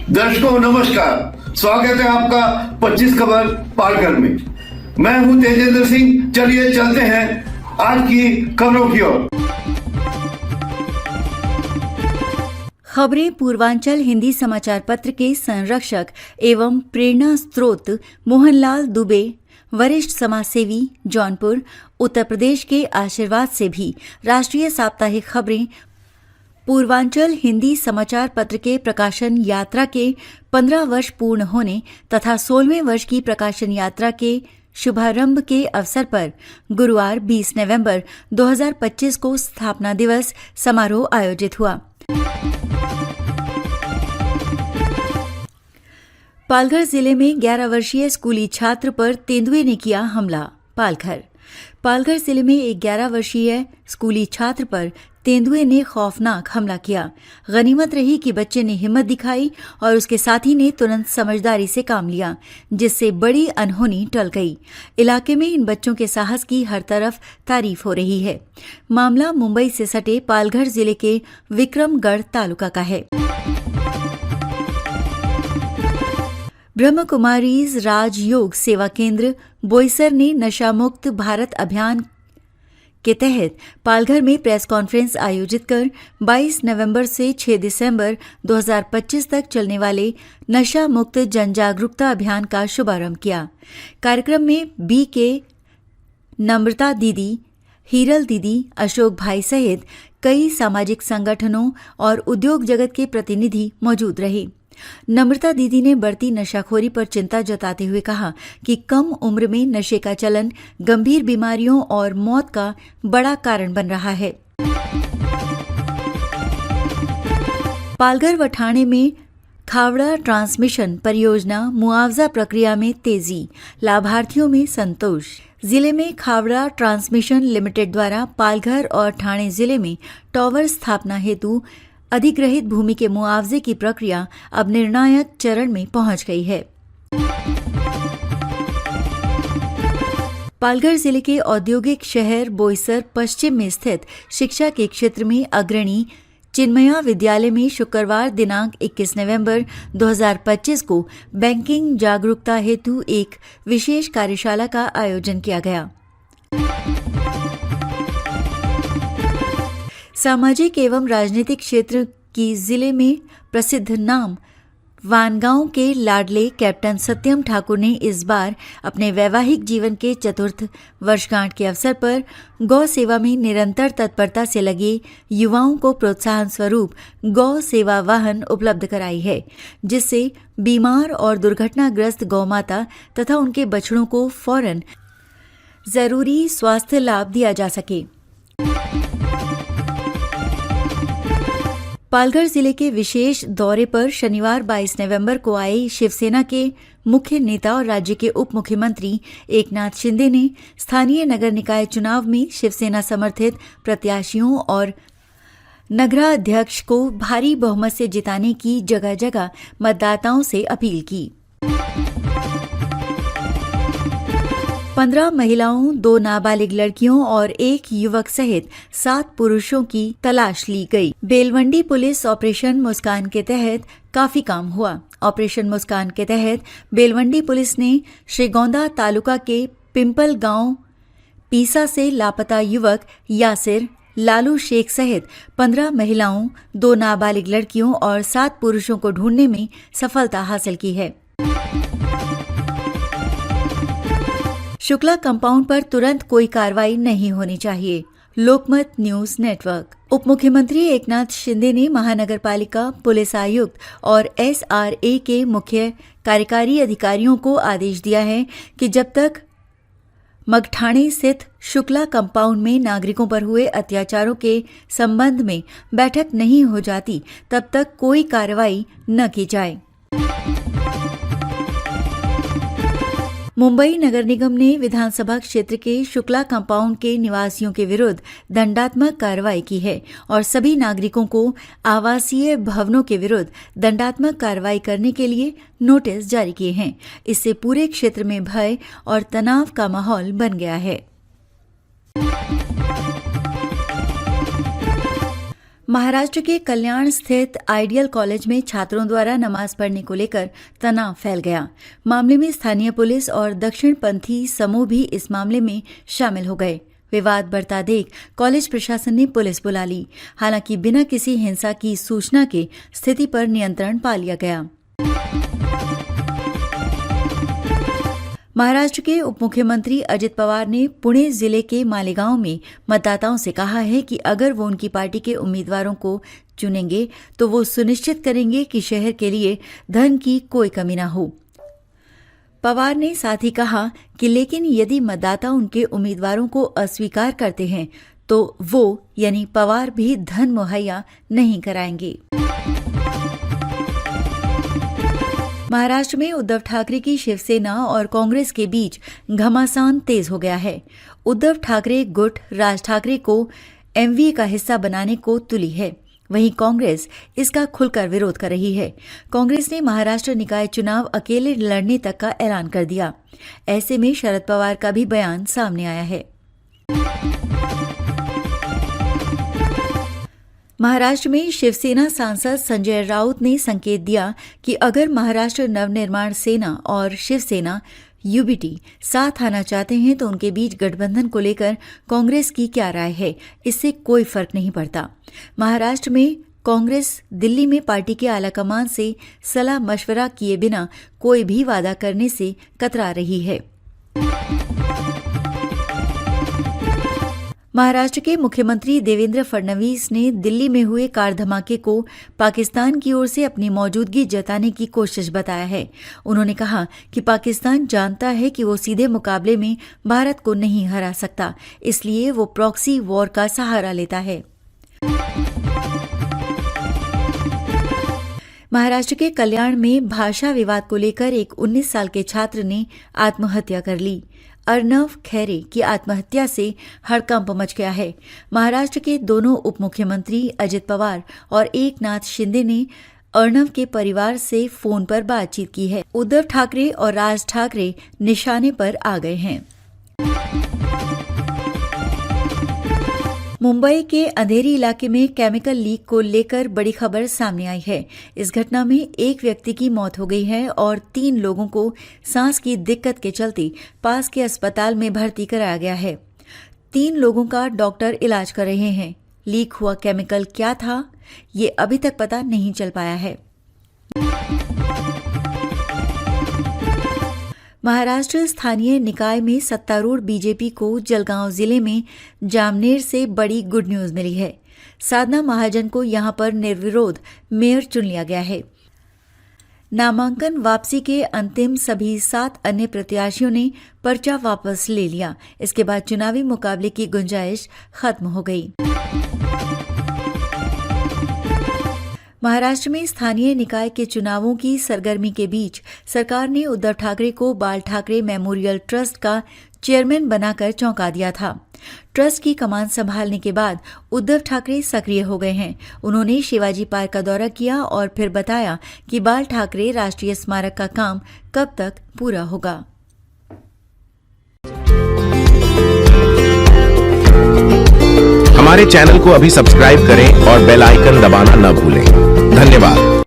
दर्शकों नमस्कार, स्वागत है आपका 25 खबर पालघर में। मैं हूं तेजेंद्र सिंह। चलिए चलते हैं आज की खबरों की ओर। खबरें पूर्वांचल हिंदी समाचार पत्र के संरक्षक एवं प्रेरणा स्रोत मोहनलाल दुबे, वरिष्ठ समाजसेवी, जौनपुर, उत्तर प्रदेश के आशीर्वाद से भी राष्ट्रीय साप्ताहिक खबरें पूर्वांचल हिंदी समाचार पत्र के प्रकाशन यात्रा के 15 वर्ष पूर्ण होने तथा 16वें वर्ष की प्रकाशन यात्रा के शुभारंभ के अवसर पर गुरुवार 20 नवंबर 2025 को स्थापना दिवस समारोह आयोजित हुआ। पालघर जिले में 11 वर्षीय स्कूली छात्र पर तेंदुए ने किया हमला। पालघर जिले में एक 11 वर्षीय स्कूली छात्र पर तेंदुए ने खौफनाक हमला किया। गनीमत रही कि बच्चे ने हिम्मत दिखाई और उसके साथी ने तुरंत समझदारी से काम लिया, जिससे बड़ी अनहोनी टल गई। इलाके में इन बच्चों के साहस की हर तरफ तारीफ हो रही है। मामला मुंबई से सटे पालघर जिले के विक्रमगढ़ तालुका का है। ब्रह्म कुमारीज राजयोग सेवा केंद्र बोईसर ने नशा मुक्त भारत अभियान के तहत पालघर में प्रेस कॉन्फ्रेंस आयोजित कर 22 नवंबर से 6 दिसंबर 2025 तक चलने वाले नशा मुक्त जन जागरूकता अभियान का शुभारंभ किया। कार्यक्रम में BK नम्रता दीदी, हीरल दीदी, अशोक भाई सहित कई सामाजिक संगठनों और उद्योग जगत के प्रतिनिधि मौजूद रहे। नम्रता दीदी ने बढ़ती नशाखोरी पर चिंता जताते हुए कहा कि कम उम्र में नशे का चलन गंभीर बीमारियों और मौत का बड़ा कारण बन रहा है। पालघर व ठाणे में खावड़ा ट्रांसमिशन परियोजना मुआवजा प्रक्रिया में तेजी, लाभार्थियों में संतोष। जिले में खावड़ा ट्रांसमिशन लिमिटेड द्वारा पालघर और ठाणे जिले में टॉवर स्थापना हेतु अधिग्रहित भूमि के मुआवजे की प्रक्रिया अब निर्णायक चरण में पहुंच गई है। पालघर जिले के औद्योगिक शहर बोईसर पश्चिम में स्थित शिक्षा के क्षेत्र में अग्रणी चिन्मया विद्यालय में शुक्रवार दिनांक 21 नवंबर 2025 को बैंकिंग जागरूकता हेतु एक विशेष कार्यशाला का आयोजन किया गया। सामाजिक एवं राजनीतिक क्षेत्र की जिले में प्रसिद्ध नाम वानगांव के लाडले कैप्टन सत्यम ठाकुर ने इस बार अपने वैवाहिक जीवन के चतुर्थ वर्षगांठ के अवसर पर गौ सेवा में निरंतर तत्परता से लगे युवाओं को प्रोत्साहन स्वरूप गौ सेवा वाहन उपलब्ध कराई है, जिससे बीमार और दुर्घटनाग्रस्त गौमाता तथा उनके बछड़ों को फौरन जरूरी स्वास्थ्य लाभ दिया जा सके। पालघर जिले के विशेष दौरे पर शनिवार 22 नवंबर को आए शिवसेना के मुख्य नेता और राज्य के उप मुख्यमंत्री एकनाथ शिंदे ने स्थानीय नगर निकाय चुनाव में शिवसेना समर्थित प्रत्याशियों और नगराध्यक्ष को भारी बहुमत से जिताने की जगह जगह मतदाताओं से अपील की। 15 महिलाओं, 2 नाबालिग लड़कियों और 1 युवक सहित 7 पुरुषों की तलाश ली गई। बेलवंडी पुलिस ऑपरेशन मुस्कान के तहत काफी काम हुआ। ऑपरेशन मुस्कान के तहत बेलवंडी पुलिस ने श्रीगोंदा तालुका के पिंपल गांव पीसा से लापता युवक यासिर लालू शेख सहित 15 महिलाओं, 2 नाबालिग लड़कियों और 7 पुरुषों को ढूंढने में सफलता हासिल की है। शुक्ला कंपाउंड पर तुरंत कोई कार्रवाई नहीं होनी चाहिए। लोकमत न्यूज नेटवर्क। उप मुख्यमंत्री एकनाथ शिंदे ने महानगर पालिका, पुलिस आयुक्त और SRA के मुख्य कार्यकारी अधिकारियों को आदेश दिया है कि जब तक मगठाणे स्थित शुक्ला कंपाउंड में नागरिकों पर हुए अत्याचारों के संबंध में बैठक नहीं हो जाती, तब तक कोई कार्रवाई न की जाए। मुंबई नगर निगम ने विधानसभा क्षेत्र के शुक्ला कंपाउंड के निवासियों के विरुद्ध दंडात्मक कार्रवाई की है और सभी नागरिकों को आवासीय भवनों के विरुद्ध दंडात्मक कार्रवाई करने के लिए नोटिस जारी किए हैं। इससे पूरे क्षेत्र में भय और तनाव का माहौल बन गया है। महाराष्ट्र के कल्याण स्थित आइडियल कॉलेज में छात्रों द्वारा नमाज पढ़ने को लेकर तनाव फैल गया। मामले में स्थानीय पुलिस और दक्षिणपंथी समूह भी इस मामले में शामिल हो गए। विवाद बढ़ता देख कॉलेज प्रशासन ने पुलिस बुला ली। हालांकि बिना किसी हिंसा की सूचना के स्थिति पर नियंत्रण पा लिया गया। महाराष्ट्र के उप मुख्यमंत्री अजित पवार ने पुणे जिले के मालेगांव में मतदाताओं से कहा है कि अगर वो उनकी पार्टी के उम्मीदवारों को चुनेंगे तो वो सुनिश्चित करेंगे कि शहर के लिए धन की कोई कमी न हो। पवार ने साथ ही कहा कि लेकिन यदि मतदाता उनके उम्मीदवारों को अस्वीकार करते हैं तो वो यानी पवार भी धन मुहैया नहीं कराएंगे। महाराष्ट्र में उद्धव ठाकरे की शिवसेना और कांग्रेस के बीच घमासान तेज हो गया है। उद्धव ठाकरे गुट राज ठाकरे को एमवीए का हिस्सा बनाने को तुली है, वहीं कांग्रेस इसका खुलकर विरोध कर रही है। कांग्रेस ने महाराष्ट्र निकाय चुनाव अकेले लड़ने तक का ऐलान कर दिया। ऐसे में शरद पवार का भी बयान सामने आया है। महाराष्ट्र में शिवसेना सांसद संजय राउत ने संकेत दिया कि अगर महाराष्ट्र नवनिर्माण सेना और शिवसेना यूबीटी साथ आना चाहते हैं तो उनके बीच गठबंधन को लेकर कांग्रेस की क्या राय है, इससे कोई फर्क नहीं पड़ता। महाराष्ट्र में कांग्रेस दिल्ली में पार्टी के आलाकमान से सलाह मशवरा किए बिना कोई भी वादा करने से कतरा रही है। महाराष्ट्र के मुख्यमंत्री देवेंद्र फडणवीस ने दिल्ली में हुए कार धमाके को पाकिस्तान की ओर से अपनी मौजूदगी जताने की कोशिश बताया है। उन्होंने कहा कि पाकिस्तान जानता है कि वो सीधे मुकाबले में भारत को नहीं हरा सकता, इसलिए वो प्रॉक्सी वॉर का सहारा लेता है। महाराष्ट्र के कल्याण में भाषा विवाद को लेकर एक 19 साल के छात्र ने आत्महत्या कर ली। अर्णव खैरे की आत्महत्या से हड़कंप मच गया है। महाराष्ट्र के दोनों उप मुख्यमंत्री अजित पवार और एकनाथ शिंदे ने अर्णव के परिवार से फोन पर बातचीत की है। उद्धव ठाकरे और राज ठाकरे निशाने पर आ गए हैं। मुंबई के अंधेरी इलाके में केमिकल लीक को लेकर बड़ी खबर सामने आई है। इस घटना में एक व्यक्ति की मौत हो गई है और 3 लोगों को सांस की दिक्कत के चलते पास के अस्पताल में भर्ती कराया गया है। 3 लोगों का डॉक्टर इलाज कर रहे हैं। लीक हुआ केमिकल क्या था, ये अभी तक पता नहीं चल पाया है। महाराष्ट्र स्थानीय निकाय में सत्तारूढ़ बीजेपी को जलगांव जिले में जामनेर से बड़ी गुड न्यूज मिली है। साधना महाजन को यहां पर निर्विरोध मेयर चुन लिया गया है। नामांकन वापसी के अंतिम सभी 7 अन्य प्रत्याशियों ने पर्चा वापस ले लिया। इसके बाद चुनावी मुकाबले की गुंजाइश खत्म हो गई। महाराष्ट्र में स्थानीय निकाय के चुनावों की सरगर्मी के बीच सरकार ने उद्धव ठाकरे को बाल ठाकरे मेमोरियल ट्रस्ट का चेयरमैन बनाकर चौंका दिया था। ट्रस्ट की कमान संभालने के बाद उद्धव ठाकरे सक्रिय हो गए हैं। उन्होंने शिवाजी पार्क का दौरा किया और फिर बताया कि बाल ठाकरे राष्ट्रीय स्मारक का काम कब तक पूरा होगा। हमारे चैनल को अभी सब्सक्राइब करें और बेल आइकन दबाना न भूलें। धन्यवाद।